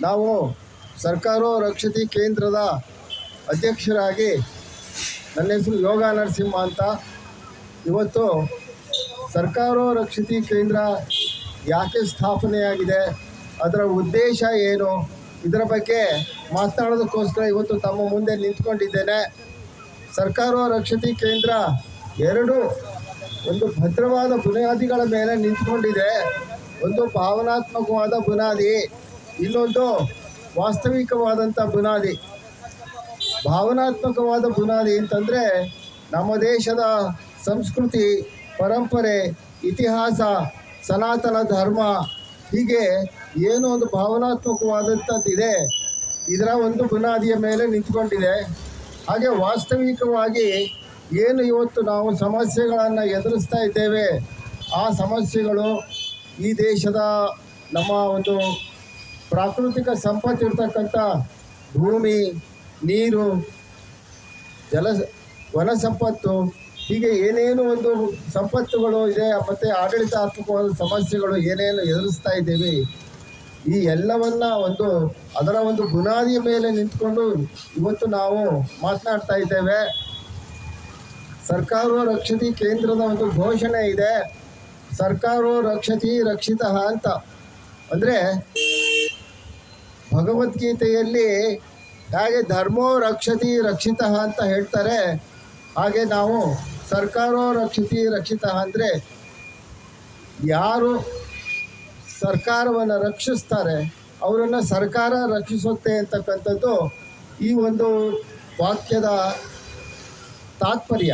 ನಾವು ಸರ್ಕಾರ ರಕ್ಷತಿ ಕೇಂದ್ರದ ಅಧ್ಯಕ್ಷರಾಗಿ, ನನ್ನ ಹೆಸರು ಯೋಗ ನರಸಿಂಹ ಅಂತ. ಇವತ್ತು ಸರ್ಕಾರ ರಕ್ಷತಿ ಕೇಂದ್ರ ಯಾಕೆ ಸ್ಥಾಪನೆಯಾಗಿದೆ, ಅದರ ಉದ್ದೇಶ ಏನು, ಇದರ ಬಗ್ಗೆ ಮಾತನಾಡೋದಕ್ಕೋಸ್ಕರ ಇವತ್ತು ತಮ್ಮ ಮುಂದೆ ನಿಂತ್ಕೊಂಡಿದ್ದೇನೆ. ಸರ್ಕಾರ ರಕ್ಷತಿ ಕೇಂದ್ರ ಒಂದು ಭದ್ರವಾದ ಬುನಾದಿಗಳ ಮೇಲೆ ನಿಂತ್ಕೊಂಡಿದೆ. ಒಂದು ಭಾವನಾತ್ಮಕವಾದ ಬುನಾದಿ, ಇನ್ನೊಂದು ವಾಸ್ತವಿಕವಾದಂಥ ಬುನಾದಿ. ಭಾವನಾತ್ಮಕವಾದ ಬುನಾದಿ ಅಂತಂದರೆ ನಮ್ಮ ದೇಶದ ಸಂಸ್ಕೃತಿ, ಪರಂಪರೆ, ಇತಿಹಾಸ, ಸನಾತನ ಧರ್ಮ, ಹೀಗೆ ಏನೋ ಒಂದು ಭಾವನಾತ್ಮಕವಾದಂಥದ್ದಿದೆ, ಇದರ ಒಂದು ಬುನಾದಿಯ ಮೇಲೆ ನಿಂತ್ಕೊಂಡಿದೆ. ಹಾಗೆ ವಾಸ್ತವಿಕವಾಗಿ ಏನು ಇವತ್ತು ನಾವು ಸಮಸ್ಯೆಗಳನ್ನು ಎದುರಿಸ್ತಾ ಇದ್ದೇವೆ, ಆ ಸಮಸ್ಯೆಗಳು ಈ ದೇಶದ ನಮ್ಮ ಒಂದು ಪ್ರಾಕೃತಿಕ ಸಂಪತ್ತಿರ್ತಕ್ಕಂಥ ಭೂಮಿ, ನೀರು, ವನ ಸಂಪತ್ತು, ಹೀಗೆ ಏನೇನು ಒಂದು ಸಂಪತ್ತುಗಳು ಇದೆ, ಮತ್ತು ಆಡಳಿತಾತ್ಮಕವಾದ ಸಮಸ್ಯೆಗಳು ಏನೇನು ಎದುರಿಸ್ತಾ ಇದ್ದೇವೆ, ಈ ಎಲ್ಲವನ್ನ ಅದರ ಒಂದು ಬುನಾದಿಯ ಮೇಲೆ ನಿಂತ್ಕೊಂಡು ಇವತ್ತು ನಾವು ಮಾತನಾಡ್ತಾ ಇದ್ದೇವೆ. ಸರ್ಕಾರ ರಕ್ಷತಿ ಕೇಂದ್ರದ ಒಂದು ಘೋಷಣೆ ಇದೆ, ಸರ್ಕಾರ ರಕ್ಷತಿ ರಕ್ಷಿತಃ ಅಂತ. ಅಂದರೆ ಭಗವದ್ಗೀತೆಯಲ್ಲಿ ಹಾಗೆ ಧರ್ಮೋ ರಕ್ಷತಿ ರಕ್ಷಿತಃ ಅಂತ ಹೇಳ್ತಾರೆ, ಹಾಗೆ ನಾವು ಸರ್ಕಾರ ರಕ್ಷತಿ ರಕ್ಷಿತಃ ಅಂದರೆ ಯಾರು ಸರ್ಕಾರವನ್ನು ರಕ್ಷಿಸ್ತಾರೆ ಅವರನ್ನು ಸರ್ಕಾರ ರಕ್ಷಿಸುತ್ತೆ ಅಂತಕ್ಕಂಥದ್ದು ಈ ಒಂದು ವಾಕ್ಯದ ತಾತ್ಪರ್ಯ.